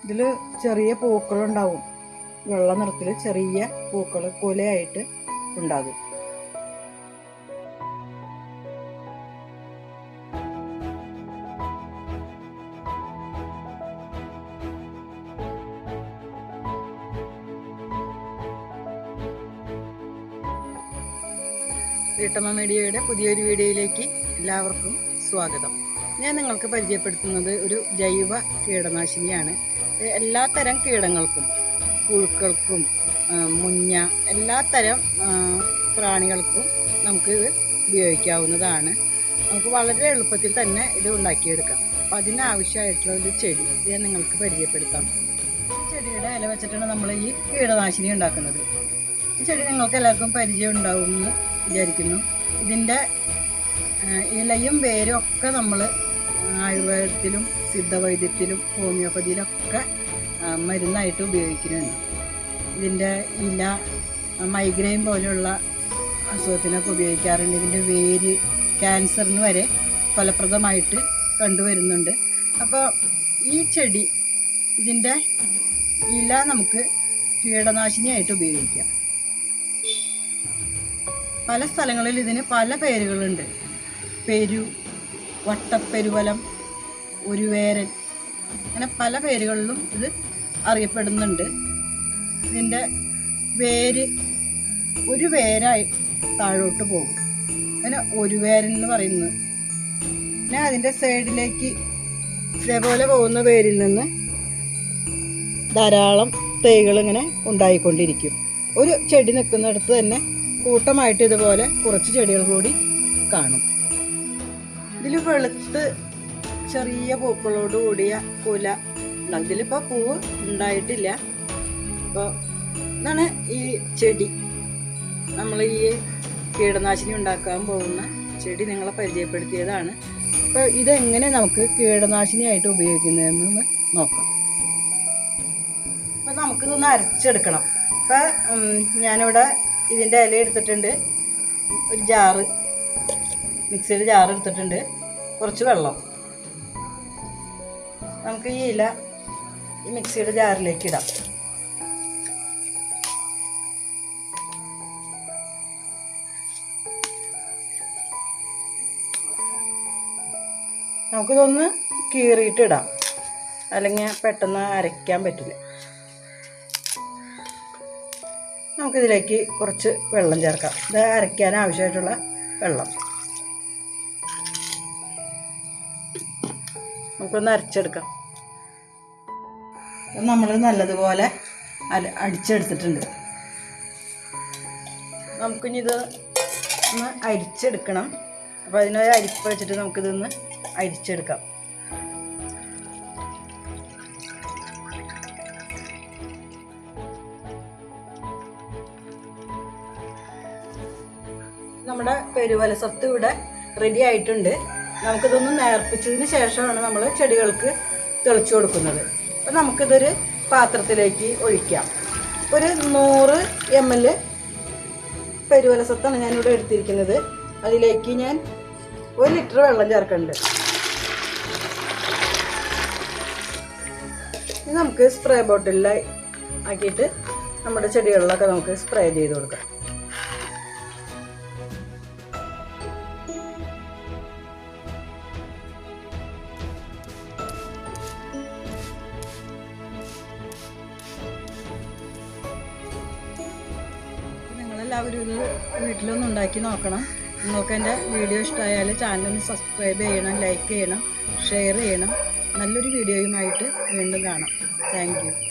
ഇതിൽ ചെറിയ പൂക്കളുണ്ടാവും, വെള്ള നിറത്തിൽ ചെറിയ പൂക്കൾ കൊലയായിട്ട് ഉണ്ടാകും. വീട്ടമ്മ മീഡിയയുടെ പുതിയൊരു വീഡിയോയിലേക്ക് എല്ലാവർക്കും സ്വാഗതം. ഞാൻ നിങ്ങൾക്ക് പരിചയപ്പെടുത്തുന്നത് ഒരു ജൈവ കീടനാശിനിയാണ്. എല്ലാത്തരം കീടങ്ങൾക്കും, പുഴുക്കൾക്കും, മുഞ്ഞ, എല്ലാത്തരം പ്രാണികൾക്കും നമുക്ക് ഇത് ഉപയോഗിക്കാവുന്നതാണ്. നമുക്ക് വളരെ എളുപ്പത്തിൽ തന്നെ ഇത് ഉണ്ടാക്കിയെടുക്കാം. അപ്പം അതിനാവശ്യമായിട്ടുള്ള ഒരു ചെടി ഞാൻ നിങ്ങൾക്ക് പരിചയപ്പെടുത്താം. ഈ ചെടിയുടെ ഇല വെച്ചിട്ടാണ് നമ്മൾ ഈ കീടനാശിനി ഉണ്ടാക്കുന്നത്. ഈ ചെടി നിങ്ങൾക്ക് എല്ലാവർക്കും പരിചയം ഉണ്ടാവുമെന്ന് വിചാരിക്കുന്നു. ഇതിൻ്റെ ഇലയും വേരും ഒക്കെ നമ്മൾ ആയുർവേദത്തിലും സിദ്ധവൈദ്യത്തിലും ഹോമിയോപ്പതിയിലൊക്കെ മരുന്നായിട്ട് ഉപയോഗിക്കുന്നുണ്ട്. ഇതിൻ്റെ ഇല മൈഗ്രെയിൻ പോലെയുള്ള അസുഖത്തിനൊക്കെ ഉപയോഗിക്കാറുണ്ട്. ഇതിൻ്റെ വേര് ക്യാൻസറിന് വരെ ഫലപ്രദമായിട്ട് കണ്ടുവരുന്നുണ്ട്. അപ്പോൾ ഈ ചെടി, ഇതിൻ്റെ ഇല നമുക്ക് കീടനാശിനിയായിട്ട് ഉപയോഗിക്കാം. പല സ്ഥലങ്ങളിൽ ഇതിന് പല പേരുകളുണ്ട്. വട്ടപ്പെരുവലം, ഒരുവേരൻ, അങ്ങനെ പല പേരുകളിലും ഇത് അറിയപ്പെടുന്നുണ്ട്. ഇതിൻ്റെ വേര് ഒരു വേരായി താഴോട്ട് പോകും, അങ്ങനെ ഒരു വേരൻ എന്ന് പറയുന്നത്. പിന്നെ അതിൻ്റെ സൈഡിലേക്ക് ഇതേപോലെ പോകുന്ന വേരിൽ നിന്ന് ധാരാളം തൈകൾ ഇങ്ങനെ ഉണ്ടായിക്കൊണ്ടിരിക്കും. ഒരു ചെടി നിൽക്കുന്നിടത്ത് തന്നെ കൂട്ടമായിട്ട് ഇതുപോലെ കുറച്ച് ചെടികൾ കൂടി കാണും. ഇതിൽ വെളുത്ത് ചെറിയ പൂക്കളോട് കൂടിയ കുല ഉണ്ടാകും. ഇതിലിപ്പോൾ പൂവ് ഉണ്ടായിട്ടില്ല. അപ്പോൾ ഇതാണ് ഈ ചെടി. നമ്മൾ ഈ കീടനാശിനി ഉണ്ടാക്കാൻ പോകുന്ന ചെടി നിങ്ങളെ പരിചയപ്പെടുത്തിയതാണ്. അപ്പോൾ ഇതെങ്ങനെ നമുക്ക് കീടനാശിനിയായിട്ട് ഉപയോഗിക്കുന്നതെന്ന് നോക്കാം. അപ്പോൾ നമുക്കിതൊന്ന് അരച്ചെടുക്കണം. അപ്പോൾ ഞാനിവിടെ ഇതിൻ്റെ ഇല എടുത്തിട്ടുണ്ട്, ഒരു ജാറ്, മിക്സിയുടെ ജാറ് എടുത്തിട്ടുണ്ട്, കുറച്ച് വെള്ളം. നമുക്ക് ഈ ഇല ഈ മിക്സിയുടെ ജാറിലേക്ക് ഇടാം. നമുക്കിതൊന്ന് കീറിയിട്ട് ഇടാം, അല്ലെങ്കിൽ പെട്ടെന്ന് അരയ്ക്കാൻ പറ്റില്ല. നമുക്കിതിലേക്ക് കുറച്ച് വെള്ളം ചേർക്കാം. ഇത് അരയ്ക്കാൻ ആവശ്യമായിട്ടുള്ള വെള്ളം. നമുക്കൊന്ന് അരച്ചെടുക്കാം. നമ്മൾ നല്ലതുപോലെ അടിച്ചെടുത്തിട്ടുണ്ട്. നമുക്കിനി ഇത് ഒന്ന് അരിച്ചെടുക്കണം. അപ്പോൾ അതിനൊരു അരിപ്പ് വെച്ചിട്ട് നമുക്കിതൊന്ന് അരിച്ചെടുക്കാം. നമ്മുടെ പെരുവലസത്ത് ഇവിടെ റെഡി ആയിട്ടുണ്ട്. നമുക്കിതൊന്ന് നേർപ്പിച്ചതിന് ശേഷമാണ് നമ്മൾ ചെടികൾക്ക് തെളിച്ചു കൊടുക്കുന്നത്. അപ്പോൾ നമുക്കിതൊരു പാത്രത്തിലേക്ക് ഒഴിക്കാം. ഒരു 100 ml പെരുവലസത്താണ് ഞാനിവിടെ എടുത്തിരിക്കുന്നത്. അതിലേക്ക് ഞാൻ 1 ലിറ്റർ വെള്ളം ചേർക്കുന്നുണ്ട്. ഇത് നമുക്ക് സ്പ്രേ ബോട്ടിലിൽ ആക്കിയിട്ട് നമ്മുടെ ചെടികളിലൊക്കെ നമുക്ക് സ്പ്രേ ചെയ്ത് കൊടുക്കാം. എല്ലാവരും ഇത് വീട്ടിലൊന്ന് ഉണ്ടാക്കി നോക്കണം. നിങ്ങൾക്ക് എൻ്റെ വീഡിയോ ഇഷ്ടമായാൽ ചാനലൊന്ന് സബ്സ്ക്രൈബ് ചെയ്യണം, ലൈക്ക് ചെയ്യണം, ഷെയർ ചെയ്യണം. നല്ലൊരു വീഡിയോയുമായിട്ട് വീണ്ടും കാണാം. Thank you.